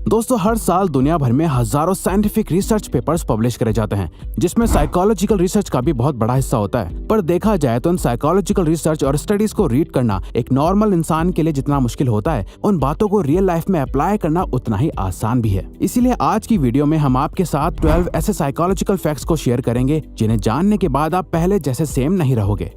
दोस्तों, हर साल दुनिया भर में हजारों साइंटिफिक रिसर्च पेपर्स पब्लिश करे जाते हैं, जिसमें साइकोलॉजिकल रिसर्च का भी बहुत बड़ा हिस्सा होता है। पर देखा जाए तो इन साइकोलॉजिकल रिसर्च और स्टडीज को रीड करना एक नॉर्मल इंसान के लिए जितना मुश्किल होता है, उन बातों को रियल लाइफ में अप्लाई करना उतना ही आसान भी है। इसीलिए आज की वीडियो में हम आपके साथ 12 ऐसे साइकोलॉजिकल फैक्ट्स को शेयर करेंगे जिन्हें जानने के बाद आप पहले जैसे सेम नहीं रहोगे।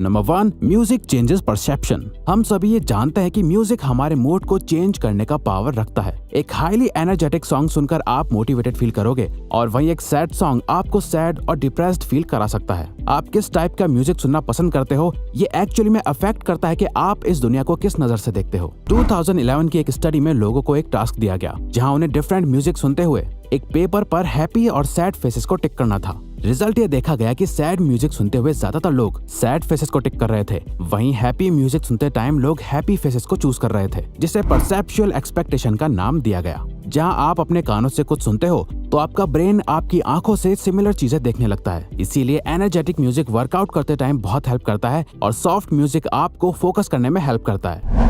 Number 1, music changes perception. हम सभी ये जानते हैं कि म्यूजिक हमारे मूड को चेंज करने का पावर रखता है। एक हाईली एनर्जेटिक सॉन्ग सुनकर आप मोटिवेटेड फील करोगे और वहीं एक सैड सॉन्ग आपको सैड और डिप्रेस्ड फील करा सकता है। आप किस टाइप का म्यूजिक सुनना पसंद करते हो, ये एक्चुअली में अफेक्ट करता है कि आप इस दुनिया को किस नजर से देखते हो। 2011 की एक स्टडी में लोगों को एक टास्क दिया गया, जहाँ उन्हें डिफरेंट म्यूजिक सुनते हुए एक पेपर पर हैप्पी और सैड फेसेस को टिक करना था। रिजल्ट ये देखा गया कि सैड म्यूजिक सुनते हुए ज्यादातर लोग सैड फेसेस को टिक कर रहे थे, वहीं हैप्पी म्यूजिक सुनते टाइम लोग हैप्पी फेसेस को चूज कर रहे थे, जिसे परसेप्चुअल एक्सपेक्टेशन का नाम दिया गया। जहां आप अपने कानों से कुछ सुनते हो तो आपका ब्रेन आपकी आंखों से सिमिलर चीजें देखने लगता है। इसीलिए एनर्जेटिक म्यूजिक वर्कआउट करते टाइम बहुत हेल्प करता है और सॉफ्ट म्यूजिक आपको फोकस करने में हेल्प करता है।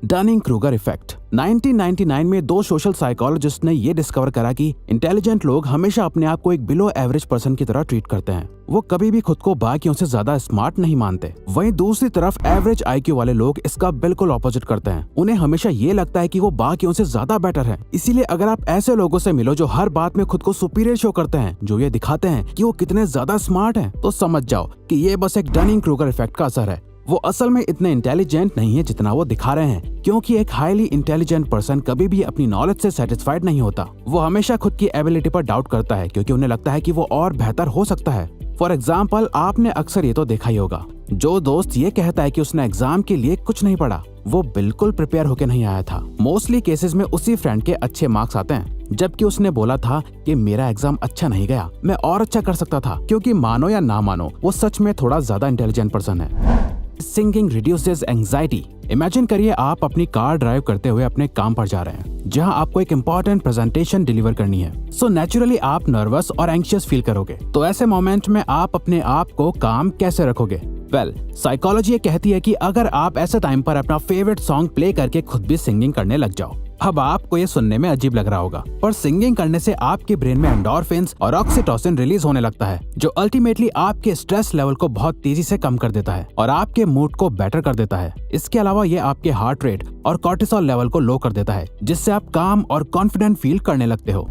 Dunning Kruger effect. 1999 में 2 सोशल साइकोलॉजिस्ट ने ये डिस्कवर करा कि इंटेलिजेंट लोग हमेशा अपने आप को एक बिलो एवरेज पर्सन की तरह ट्रीट करते हैं। वो कभी भी खुद को बाकियों से ज्यादा स्मार्ट नहीं मानते। वहीं दूसरी तरफ एवरेज आईक्यू वाले लोग इसका बिल्कुल ऑपोजिट करते हैं। उन्हें हमेशा ये लगता है कि वो बाकियों से ज्यादा बेटर है। इसीलिए अगर आप ऐसे लोगों से मिलो जो हर बात में खुद को सुपीरियर शो करते हैं, जो ये दिखाते हैं कि वो कितने ज्यादा स्मार्ट हैं, तो समझ जाओ कि ये बस एक डनिंग-क्रूगर इफेक्ट का असर है। वो असल में इतने इंटेलिजेंट नहीं है जितना वो दिखा रहे हैं, क्योंकि एक हाईली इंटेलिजेंट पर्सन कभी भी अपनी नॉलेज से सेटिस्फाइड नहीं होता। वो हमेशा खुद की एबिलिटी पर डाउट करता है, क्योंकि उन्हें लगता है कि वो और बेहतर हो सकता है। फॉर एग्जाम्पल, आपने अक्सर ये तो देखा ही होगा, जो दोस्त ये कहता है कि उसने एग्जाम के लिए कुछ नहीं पढ़ा, वो बिल्कुल प्रिपेयर होके नहीं आया था। मोस्टली केसेस में उसी फ्रेंड के अच्छे मार्क्स आते हैं, जबकि उसने बोला था कि मेरा एग्जाम अच्छा नहीं गया, मैं और अच्छा कर सकता था। क्योंकि मानो या ना मानो, वो सच में थोड़ा ज्यादा इंटेलिजेंट पर्सन है। Singing reduces anxiety. इमेजिन करिए आप अपनी कार ड्राइव करते हुए अपने काम पर जा रहे हैं, जहां आपको एक इम्पोर्टेंट प्रेजेंटेशन डिलीवर करनी है। सो नेचुरली आप नर्वस और एंग्शियस फील करोगे। तो ऐसे मोमेंट में आप अपने आप को काम कैसे रखोगे? साइकोलॉजी ये कहती है कि अगर आप ऐसे टाइम पर अपना फेवरेट सॉन्ग प्ले करके खुद भी सिंगिंग करने लग जाओ। अब आपको ये सुनने में अजीब लग रहा होगा, पर सिंगिंग करने से आपके ब्रेन में एंडोर्फिन्स और ऑक्सीटोसिन रिलीज होने लगता है, जो अल्टीमेटली आपके स्ट्रेस लेवल को बहुत तेजी से कम कर देता है और आपके मूड को बेटर कर देता है। इसके अलावा ये आपके हार्ट रेट और कॉर्टिसोल लेवल को लो कर देता है, जिससे आप काम और कॉन्फिडेंट फील करने लगते हो।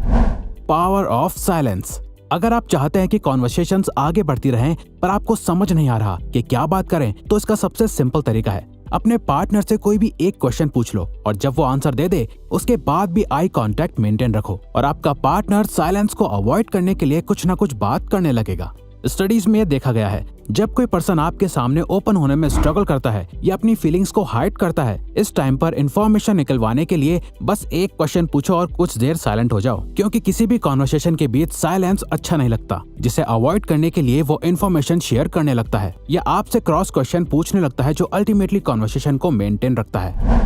Power of silence. अगर आप चाहते हैं कि कॉन्वर्सेशंस आगे बढ़ती रहें पर आपको समझ नहीं आ रहा कि क्या बात करें, तो इसका सबसे सिंपल तरीका है अपने पार्टनर से कोई भी एक क्वेश्चन पूछ लो और जब वो आंसर दे दे, उसके बाद भी आई कांटेक्ट मेंटेन रखो और आपका पार्टनर साइलेंस को अवॉइड करने के लिए कुछ ना कुछ बात करने लगेगा। स्टडीज में देखा गया है, जब कोई पर्सन आपके सामने ओपन होने में स्ट्रगल करता है या अपनी फीलिंग्स को हाइड करता है, इस टाइम पर इंफॉर्मेशन निकलवाने के लिए बस एक क्वेश्चन पूछो और कुछ देर साइलेंट हो जाओ, क्योंकि किसी भी कॉन्वर्सेशन के बीच साइलेंस अच्छा नहीं लगता, जिसे अवॉइड करने के लिए वो इन्फॉर्मेशन शेयर करने लगता है या आपसे क्रॉस क्वेश्चन पूछने लगता है, जो अल्टीमेटली कॉन्वर्सेशन को मेंटेन रखता है।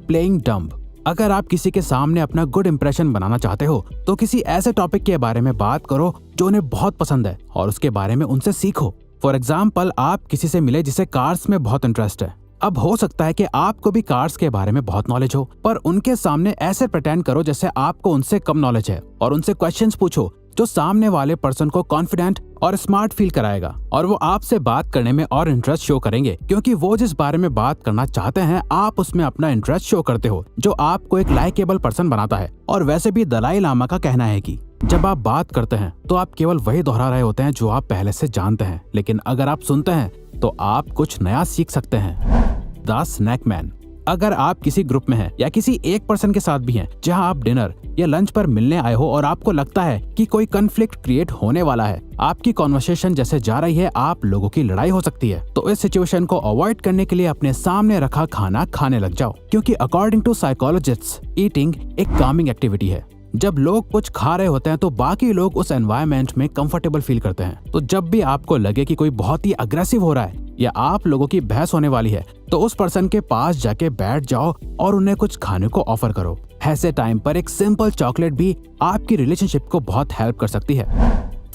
Playing dumb. अगर आप किसी के सामने अपना गुड इंप्रेशन बनाना चाहते हो, तो किसी ऐसे टॉपिक के बारे में बात करो जो उन्हें बहुत पसंद है और उसके बारे में उनसे सीखो। फॉर एग्जाम्पल, आप किसी से मिले जिसे कार्स में बहुत इंटरेस्ट है। अब हो सकता है कि आपको भी कार्स के बारे में बहुत नॉलेज हो, पर उनके सामने ऐसे प्रिटेंड करो जैसे आपको उनसे कम नॉलेज है और उनसे क्वेश्चंस पूछो जो सामने वाले पर्सन को कॉन्फिडेंट और स्मार्ट फील कराएगा और वो आपसे बात करने में और इंटरेस्ट शो करेंगे, क्योंकि वो जिस बारे में बात करना चाहते हैं आप उसमें अपना इंटरेस्ट शो करते हो, जो आपको एक लाइकेबल पर्सन बनाता है। और वैसे भी दलाई लामा का कहना है कि जब आप बात करते हैं तो आप केवल वही दोहरा रहे होते हैं जो आप पहले से जानते हैं, लेकिन अगर आप सुनते हैं तो आप कुछ नया सीख सकते हैं। The snake man. अगर आप किसी ग्रुप में हैं या किसी एक पर्सन के साथ भी हैं जहां आप डिनर या लंच पर मिलने आए हो और आपको लगता है कि कोई कन्फ्लिक्ट क्रिएट होने वाला है, आपकी कॉन्वर्सेशन जैसे जा रही है, आप लोगों की लड़ाई हो सकती है, तो इस सिचुएशन को अवॉइड करने के लिए अपने सामने रखा खाना खाने लग जाओ, क्योंकि अकॉर्डिंग टू साइकोलॉजिस्ट्स ईटिंग एक कामिंग एक्टिविटी है। जब लोग कुछ खा रहे होते हैं तो बाकी लोग उस एनवायरनमेंट में कंफर्टेबल फील करते हैं। तो जब भी आपको लगे कि कोई बहुत ही अग्रेसिव हो रहा है या आप लोगों की बहस होने वाली है, तो उस पर्सन के पास जाके बैठ जाओ और उन्हें कुछ खाने को ऑफर करो। ऐसे टाइम पर एक सिंपल चॉकलेट भी आपकी रिलेशनशिप को बहुत हेल्प कर सकती है।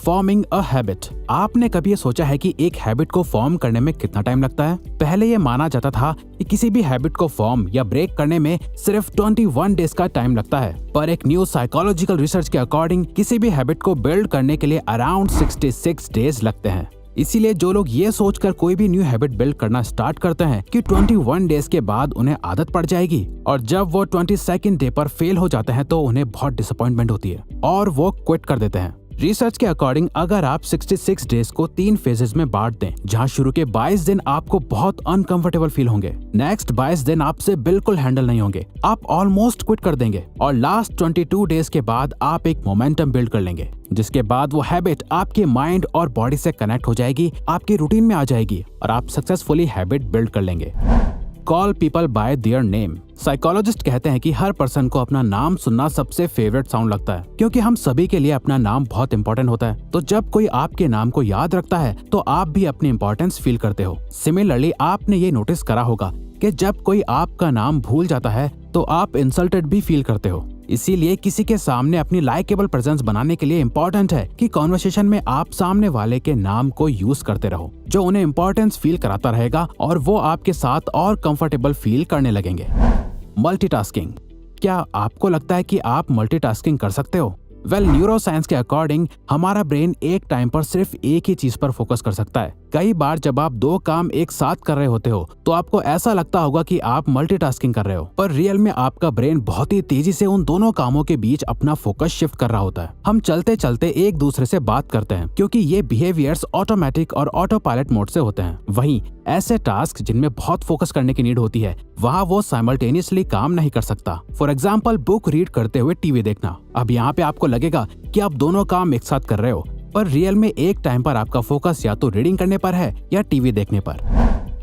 Forming a habit. आपने कभी ये सोचा है कि एक हैबिट को फॉर्म करने में कितना टाइम लगता है? पहले ये माना जाता था कि किसी भी हैबिट को फॉर्म या ब्रेक करने में सिर्फ 21 डेज का टाइम लगता है, पर एक न्यू साइकोलॉजिकल रिसर्च के अकॉर्डिंग किसी भी हैबिट को बिल्ड करने के लिए अराउंड 66 डेज लगते हैं। इसीलिए जो लोग ये सोचकर कोई भी न्यू हैबिट बिल्ड करना स्टार्ट करते हैं कि 21 डेज के बाद उन्हें आदत पड़ जाएगी, और जब वो 22nd डे पर फेल हो जाते हैं तो उन्हें बहुत डिसअपॉइंटमेंट होती है और वो क्विट कर देते हैं। रिसर्च के अकॉर्डिंग अगर आप 66 डेज को 3 फेजेस में बांट दें, जहां शुरू के 22 दिन आपको बहुत अनकंफर्टेबल फील होंगे, नेक्स्ट 22 दिन आपसे बिल्कुल हैंडल नहीं होंगे, आप ऑलमोस्ट क्विट कर देंगे, और लास्ट 22 डेज के बाद आप एक मोमेंटम बिल्ड कर लेंगे, जिसके बाद वो हैबिट आपके माइंड और बॉडी से कनेक्ट हो जाएगी, आपकी रूटीन में आ जाएगी और आप सक्सेसफुली हैबिट बिल्ड कर लेंगे। Call people bye their name. Psychologist कहते हैं कि हर पर्सन को अपना नाम सुनना सबसे फेवरेट साउंड लगता है, क्योंकि हम सभी के लिए अपना नाम बहुत इंपॉर्टेंट होता है। तो जब कोई आपके नाम को याद रखता है तो आप भी अपनी इंपॉर्टेंस फील करते हो। सिमिलरली आपने ये नोटिस करा होगा कि जब कोई आपका नाम भूल जाता है तो आप इंसल्टेड भी फील करते हो। इसीलिए किसी के सामने अपनी लाइकेबल प्रेजेंस बनाने के लिए इम्पोर्टेंट है कि कॉन्वर्सेशन में आप सामने वाले के नाम को यूज करते रहो, जो उन्हें इम्पोर्टेंस फील कराता रहेगा और वो आपके साथ और कंफर्टेबल फील करने लगेंगे। मल्टीटास्किंग। क्या आपको लगता है कि आप मल्टीटास्किंग कर सकते हो? न्यूरो साइंस के अकॉर्डिंग हमारा ब्रेन एक टाइम पर सिर्फ एक ही चीज पर फोकस कर सकता है। कई बार जब आप 2 काम एक साथ कर रहे होते हो तो आपको ऐसा लगता होगा कि आप मल्टीटास्किंग कर रहे हो, पर रियल में आपका ब्रेन बहुत ही तेजी से उन दोनों कामों के बीच अपना फोकस शिफ्ट कर रहा होता है। हम चलते चलते एक दूसरे से बात करते हैं क्योंकि ये बिहेवियर्स ऑटोमेटिक और ऑटो पायलट मोड से होते हैं। वहीं ऐसे टास्क जिनमें बहुत फोकस करने की नीड होती है, वहाँ वो साइमल्टेनियसली काम नहीं कर सकता। फॉर एग्जाम्पल बुक रीड करते हुए टीवी देखना। अब यहाँ पे आपको लगेगा कि आप दोनों काम एक साथ कर रहे हो, पर रियल में एक टाइम पर आपका फोकस या तो रीडिंग करने पर है या टीवी देखने पर।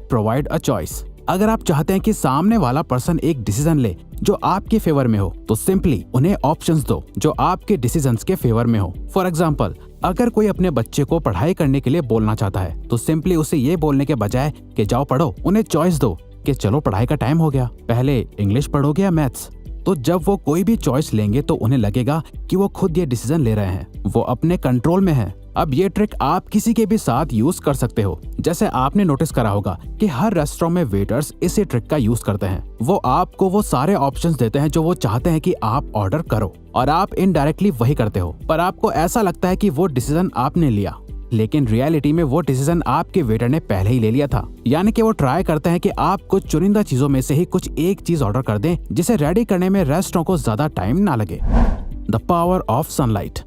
Provide a choice. अगर आप चाहते हैं कि सामने वाला पर्सन एक डिसीजन ले जो आपके फेवर में हो, तो सिंपली उन्हें ऑप्शंस दो जो आपके डिसीजंस के फेवर में हो। फॉर एग्जाम्पल, अगर कोई अपने बच्चे को पढ़ाई करने के लिए बोलना चाहता है तो सिंपली उसे ये बोलने के बजाय कि जाओ पढ़ो, उन्हें चॉइस दो कि चलो पढ़ाई का टाइम हो गया, पहले इंग्लिश पढ़ोगे या मैथ्स। तो जब वो कोई भी चॉइस लेंगे तो उन्हें लगेगा कि वो खुद ये डिसीजन ले रहे हैं, वो अपने कंट्रोल में है। अब ये ट्रिक आप किसी के भी साथ यूज कर सकते हो। जैसे आपने नोटिस करा होगा कि हर रेस्टोरेंट में वेटर्स इसी ट्रिक का यूज करते हैं। वो आपको वो सारे ऑप्शंस देते हैं जो वो चाहते हैं कि आप ऑर्डर करो, और आप इनडायरेक्टली वही करते हो, पर आपको ऐसा लगता है कि वो डिसीजन आपने लिया, लेकिन रियलिटी में वो डिसीजन आपके वेटर ने पहले ही ले लिया था। यानी कि वो ट्राई करते हैं कि आप कुछ चुनिंदा चीजों में से ही कुछ एक चीज ऑर्डर कर दें जिसे रेडी करने में रेस्टोरेंट को ज्यादा टाइम ना लगे। The power of sunlight.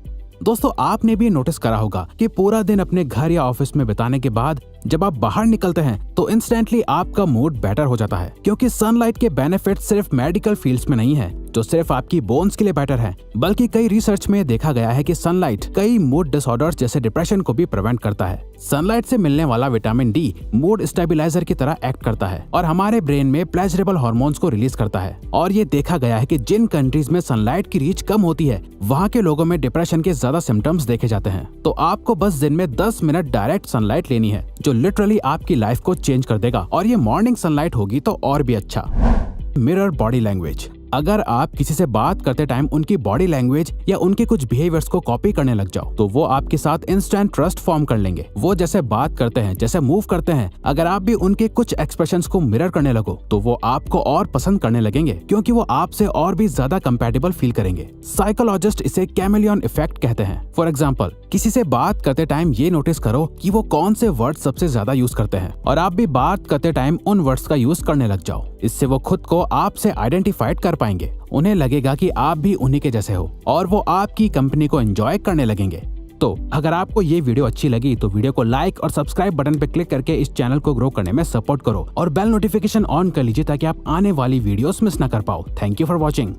दोस्तों, आपने भी नोटिस करा होगा कि पूरा दिन अपने घर या ऑफिस में बिताने के बाद जब आप बाहर निकलते हैं तो इंस्टेंटली आपका मूड बेटर हो जाता है, क्योंकि सनलाइट के बेनिफिट सिर्फ मेडिकल फील्ड्स में नहीं है जो सिर्फ आपकी बोन्स के लिए बेटर है, बल्कि कई रिसर्च में देखा गया है कि सनलाइट कई मूड डिसऑर्डर्स जैसे डिप्रेशन को भी प्रिवेंट करता है। सनलाइट से मिलने वाला विटामिन डी मूड स्टेबलाइजर की तरह एक्ट करता है और हमारे ब्रेन में प्लेजरेबल हार्मोन्स को रिलीज करता है। और ये देखा गया है कि जिन कंट्रीज में सनलाइट की रीच कम होती है, वहाँ के लोगों में डिप्रेशन के ज्यादा सिम्टम्स देखे जाते हैं। तो आपको बस दिन में 10 मिनट डायरेक्ट सनलाइट लेनी है, जो लिटरली आपकी लाइफ को चेंज कर देगा, और ये मॉर्निंग सनलाइट होगी तो और भी अच्छा। Mirror body language. अगर आप किसी से बात करते टाइम उनकी बॉडी लैंग्वेज या उनके कुछ बिहेवियर्स को कॉपी करने लग जाओ तो वो आपके साथ इंस्टेंट ट्रस्ट फॉर्म कर लेंगे। वो जैसे बात करते हैं, जैसे मूव करते हैं, अगर आप भी उनके कुछ एक्सप्रेशंस को मिरर करने लगो तो वो आपको और पसंद करने लगेंगे, क्योंकि वो आपसे और भी ज्यादा कंपैटिबल फील करेंगे। साइकोलॉजिस्ट इसे कैमेलियन इफेक्ट कहते हैं। फॉर एग्जाम्पल, किसी से बात करते टाइम ये नोटिस करो कि वो कौन से वर्ड सबसे ज्यादा यूज करते हैं, और आप भी बात करते टाइम उन वर्ड्स का यूज करने लग जाओ। इससे वो खुद को आपसे आइडेंटिफाइड कर पाएंगे, उन्हें लगेगा कि आप भी उन्हीं के जैसे हो, और वो आपकी कंपनी को एंजॉय करने लगेंगे। तो अगर आपको ये वीडियो अच्छी लगी तो वीडियो को लाइक और सब्सक्राइब बटन पर क्लिक करके इस चैनल को ग्रो करने में सपोर्ट करो, और बेल नोटिफिकेशन ऑन कर लीजिए ताकि आप आने वाली वीडियोस मिस ना कर पाओ। Thank you for watching.